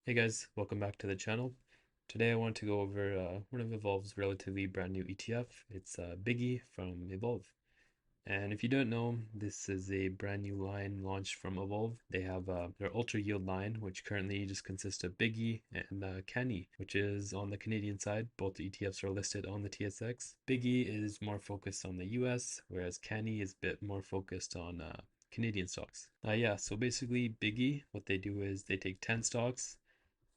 Hey guys, welcome back to the channel. Today I want to go over one of Evolve's relatively brand new ETF. It's BIGY from Evolve. And if you don't know, this is a brand new line launched from Evolve. They have their Ultra Yield line, which currently just consists of BIGY and CANI, which is on the Canadian side. Both the ETFs are listed on the TSX. BIGY is more focused on the US, whereas CANI is a bit more focused on Canadian stocks. Yeah, so basically BIGY, what they do is they take 10 stocks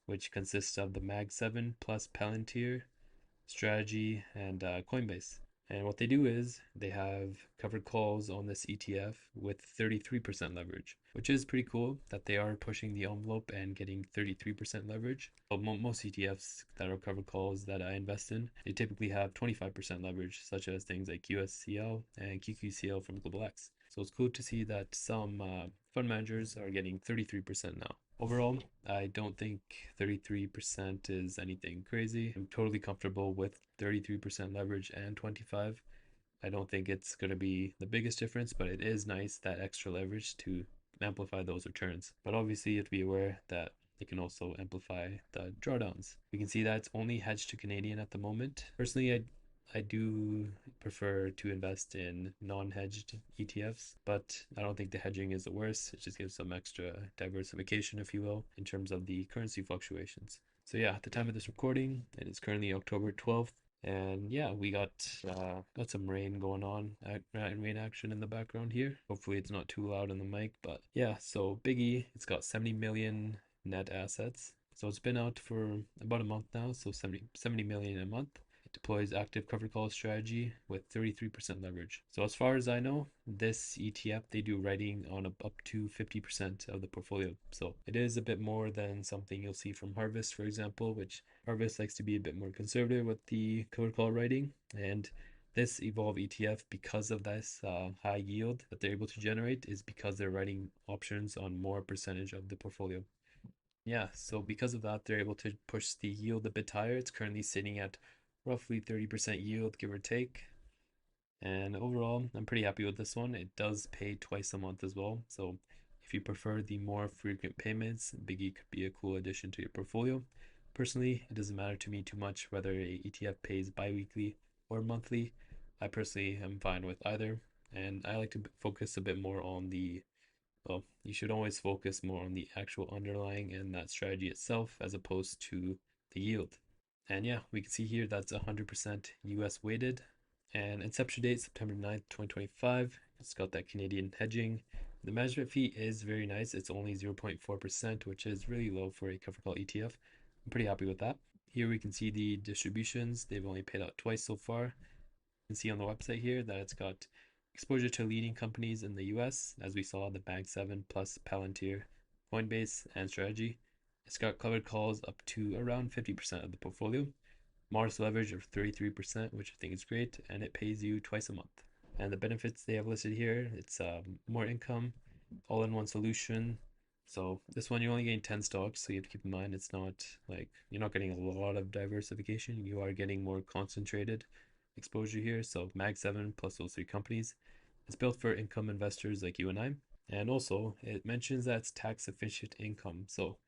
which consists of the Mag 7 plus Palantir, Strategy, and Coinbase. And what they do is they have covered calls on this ETF with 33% leverage, which is pretty cool that they are pushing the envelope and getting 33% leverage. But most ETFs that are covered calls that I invest in, they typically have 25% leverage, such as things like USCL and QQCL from Global X. So it's cool to see that some fund managers are getting 33% now. Overall, I don't think 33% is anything crazy. I'm totally comfortable with 33% leverage and 25. I don't think it's going to be the biggest difference, but it is nice that extra leverage to amplify those returns. But obviously, you have to be aware that it can also amplify the drawdowns. We can see that it's only hedged to Canadian at the moment. Personally, I do prefer to invest in non-hedged ETFs, but I don't think the hedging is the worst. It just gives some extra diversification, if you will, in terms of the currency fluctuations. So yeah, at the time of this recording, it is currently October 12th. And yeah, we got some rain going on, rain action in the background here. Hopefully it's not too loud on the mic, but yeah, so BIGY, it's got 70 million net assets. So it's been out for about a month now, so 70 million a month. It deploys active covered call strategy with 33% leverage. So as far as I know, this ETF, they do writing on up to 50% of the portfolio. So it is a bit more than something you'll see from Harvest, for example, which Harvest likes to be a bit more conservative with the covered call writing. And this Evolve ETF, because of this high yield that they're able to generate, is because they're writing options on more percentage of the portfolio. Yeah, so because of that, they're able to push the yield a bit higher. It's currently sitting at roughly 30% yield, give or take. And overall, I'm pretty happy with this one. It does pay twice a month as well. So if you prefer the more frequent payments, BIGY could be a cool addition to your portfolio. Personally, it doesn't matter to me too much whether a ETF pays bi-weekly or monthly. I personally am fine with either. And I like to focus a bit more on well, you should always focus more on the actual underlying and that strategy itself as opposed to the yield. And yeah, we can see here that's 100% US weighted. And inception date September 9th, 2025. It's got that Canadian hedging. The management fee is very nice. It's only 0.4%, which is really low for a cover call ETF. I'm pretty happy with that. Here we can see the distributions. They've only paid out twice so far. You can see on the website here that it's got exposure to leading companies in the US, as we saw the Bank 7 plus Palantir, Coinbase, and Strategy. It's got covered calls up to around 50% of the portfolio, modest leverage of 33%, which I think is great, and it pays you twice a month. And the benefits they have listed here, it's more income, all-in-one solution. So this one you're only getting 10 stocks, so you have to keep in mind it's not like you're not getting a lot of diversification. You are getting more concentrated exposure here. So Mag 7 plus those three companies. It's built for income investors like you and I. And also it mentions that it's tax efficient income. So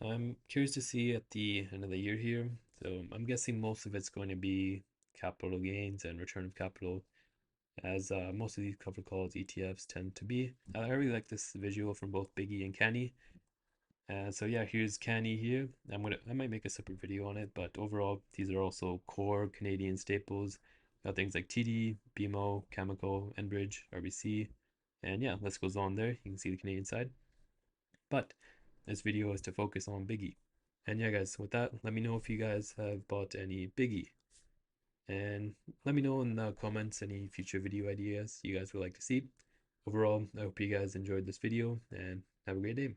I'm curious to see at the end of the year here. So I'm guessing most of it's going to be capital gains and return of capital, as most of these covered calls ETFs tend to be. I really like this visual from both BIGY and Canny. So yeah, here's Canny here. I might make a separate video on it, but overall these are also core Canadian staples. Got things like TD, BMO, Chemical, Enbridge, RBC, and yeah, list goes on there. You can see the Canadian side. But this video is to focus on BIGY. And yeah, guys, with that, let me know if you guys have bought any BIGY. And let me know in the comments any future video ideas you guys would like to see. Overall, I hope you guys enjoyed this video and have a great day.